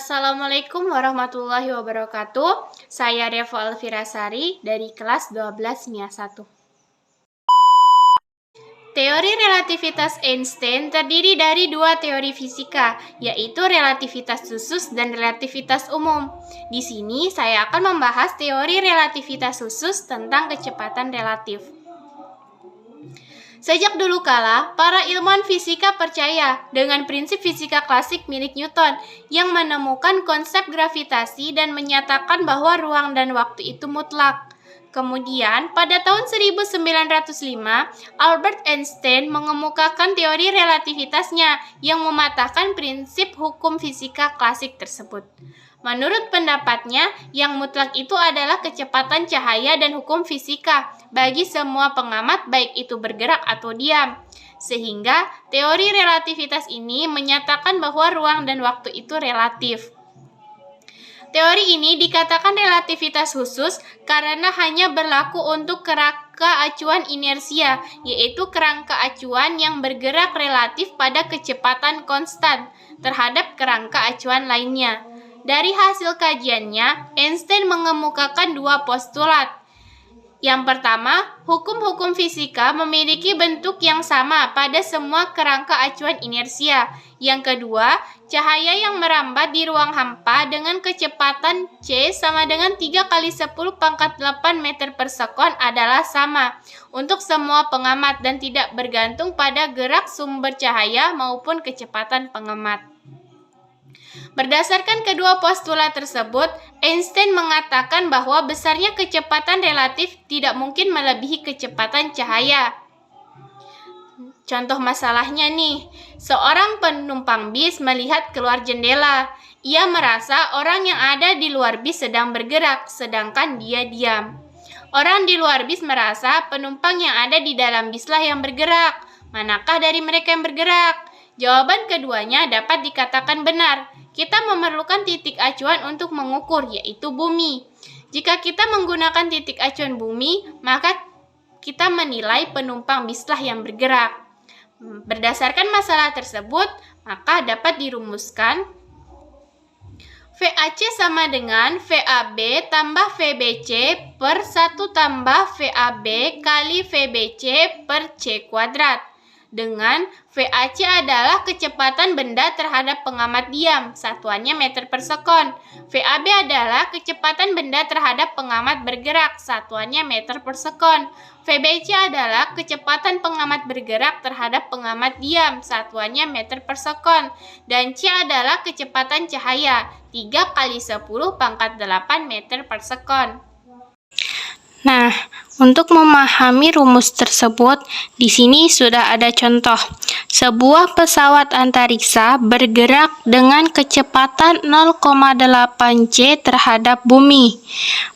Assalamualaikum warahmatullahi wabarakatuh. Saya Revo Alfirasari dari kelas 12 MIA 1. Teori relativitas Einstein terdiri dari dua teori fisika, yaitu relativitas khusus dan relativitas umum. Di sini saya akan membahas teori relativitas khusus tentang kecepatan relatif. Sejak dulu kala, para ilmuwan fisika percaya dengan prinsip fisika klasik milik Newton yang menemukan konsep gravitasi dan menyatakan bahwa ruang dan waktu itu mutlak. Kemudian, pada tahun 1905, Albert Einstein mengemukakan teori relativitasnya yang mematahkan prinsip hukum fisika klasik tersebut. Menurut pendapatnya, yang mutlak itu adalah kecepatan cahaya dan hukum fisika bagi semua pengamat baik itu bergerak atau diam. Sehingga teori relativitas ini menyatakan bahwa ruang dan waktu itu relatif. Teori ini dikatakan relativitas khusus karena hanya berlaku untuk kerangka acuan inersia, yaitu kerangka acuan yang bergerak relatif pada kecepatan konstan terhadap kerangka acuan lainnya. Dari hasil kajiannya, Einstein mengemukakan dua postulat. Yang pertama, hukum-hukum fisika memiliki bentuk yang sama pada semua kerangka acuan inersia. Yang kedua, cahaya yang merambat di ruang hampa dengan kecepatan c sama dengan 3 kali 10 pangkat 8 meter per sekon adalah sama untuk semua pengamat dan tidak bergantung pada gerak sumber cahaya maupun kecepatan pengamat. Berdasarkan kedua postulat tersebut, Einstein mengatakan bahwa besarnya kecepatan relatif tidak mungkin melebihi kecepatan cahaya. Contoh masalahnya nih, seorang penumpang bis melihat keluar jendela. Ia merasa orang yang ada di luar bis sedang bergerak, sedangkan dia diam. Orang di luar bis merasa penumpang yang ada di dalam bislah yang bergerak. Manakah dari mereka yang bergerak? Jawaban keduanya dapat dikatakan benar. Kita memerlukan titik acuan untuk mengukur, yaitu bumi. Jika kita menggunakan titik acuan bumi, maka kita menilai penumpang bislah yang bergerak. Berdasarkan masalah tersebut, maka dapat dirumuskan VAC sama dengan VAB tambah VBC per 1 tambah VAB kali VBC per C kuadrat. Dengan VAC adalah kecepatan benda terhadap pengamat diam, satuannya meter per sekon. VAB adalah kecepatan benda terhadap pengamat bergerak, satuannya meter per sekon. VBC adalah kecepatan pengamat bergerak terhadap pengamat diam, satuannya meter per sekon. Dan C adalah kecepatan cahaya, 3 kali 10 pangkat 8 meter per sekon. Nah, untuk memahami rumus tersebut, di sini sudah ada contoh. Sebuah pesawat antariksa bergerak dengan kecepatan 0,8 c terhadap bumi.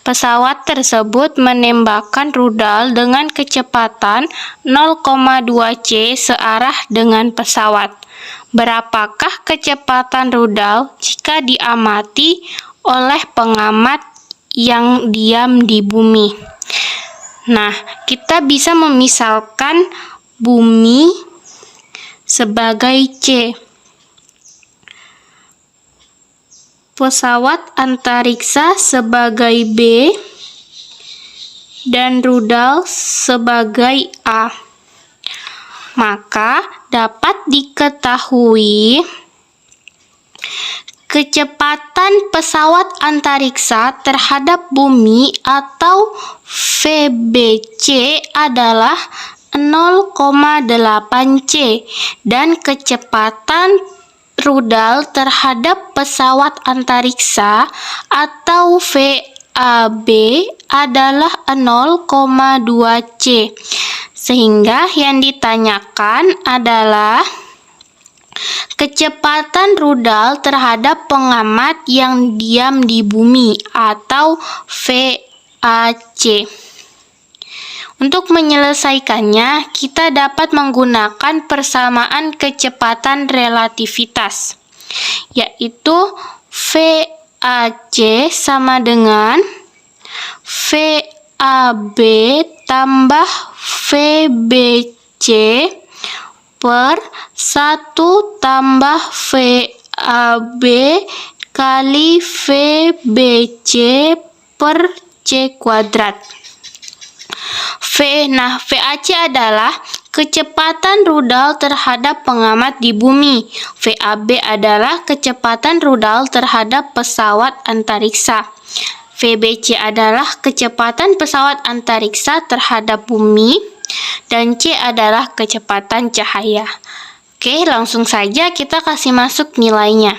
Pesawat tersebut menembakkan rudal dengan kecepatan 0,2 c searah dengan pesawat. Berapakah kecepatan rudal jika diamati oleh pengamat yang diam di bumi? Nah, kita bisa memisalkan bumi sebagai C. Pesawat antariksa sebagai B dan rudal sebagai A. Maka dapat diketahui kecepatan pesawat antariksa terhadap bumi atau VBC adalah 0,8 c dan kecepatan rudal terhadap pesawat antariksa atau VAB adalah 0,2 c. Sehingga yang ditanyakan adalah kecepatan rudal terhadap pengamat yang diam di bumi atau VAC. Untuk menyelesaikannya, kita dapat menggunakan persamaan kecepatan relativitas, yaitu VAC sama dengan VAB tambah VBC per 1 tambah VAB kali VBC per C kuadrat. VAC adalah kecepatan rudal terhadap pengamat di bumi. VAB adalah kecepatan rudal terhadap pesawat antariksa. VBC adalah kecepatan pesawat antariksa terhadap bumi. Dan C adalah kecepatan cahaya. Oke, langsung saja kita kasih masuk nilainya.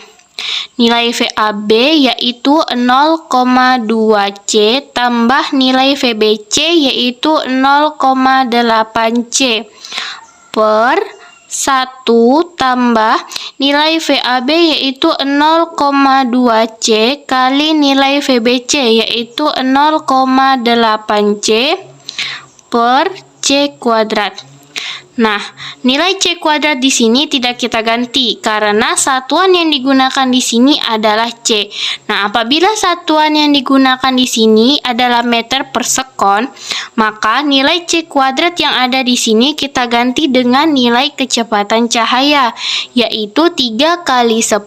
Nilai VAB yaitu 0,2C tambah nilai VBC yaitu 0,8C per 1 tambah nilai VAB yaitu 0,2C kali nilai VBC yaitu 0,8C per C kuadrat. Nah, nilai C kuadrat di sini tidak kita ganti karena satuan yang digunakan di sini adalah C. Nah, apabila satuan yang digunakan di sini adalah meter per sekon, maka nilai C kuadrat yang ada di sini kita ganti dengan nilai kecepatan cahaya, yaitu 3 kali 10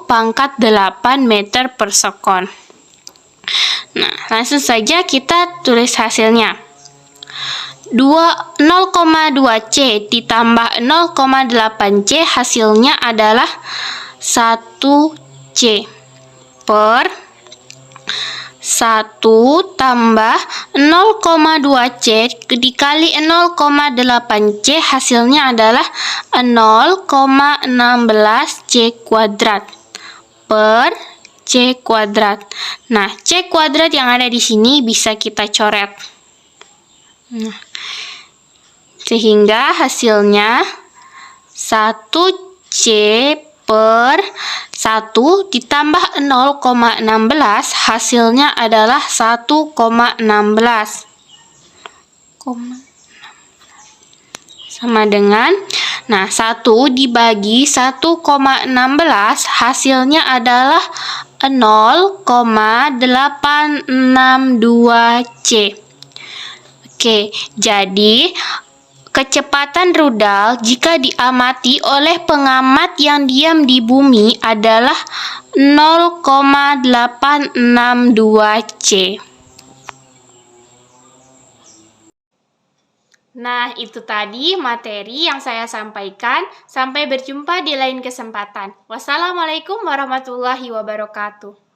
pangkat 8 meter per sekon. Nah, langsung saja kita tulis hasilnya. 0,2C ditambah 0,8C hasilnya adalah 1C per 1 tambah 0,2C dikali 0,8C hasilnya adalah 0,16C kuadrat per C kuadrat. Nah, C kuadrat yang ada di sini bisa kita coret. Nah, sehingga hasilnya 1C per 1 ditambah 0,16 hasilnya adalah 1,16 sama dengan 1 dibagi 1,16 hasilnya adalah 0,862C. Oke, jadi kecepatan rudal jika diamati oleh pengamat yang diam di bumi adalah 0,862C. Nah, itu tadi materi yang saya sampaikan. Sampai berjumpa di lain kesempatan. Wassalamualaikum warahmatullahi wabarakatuh.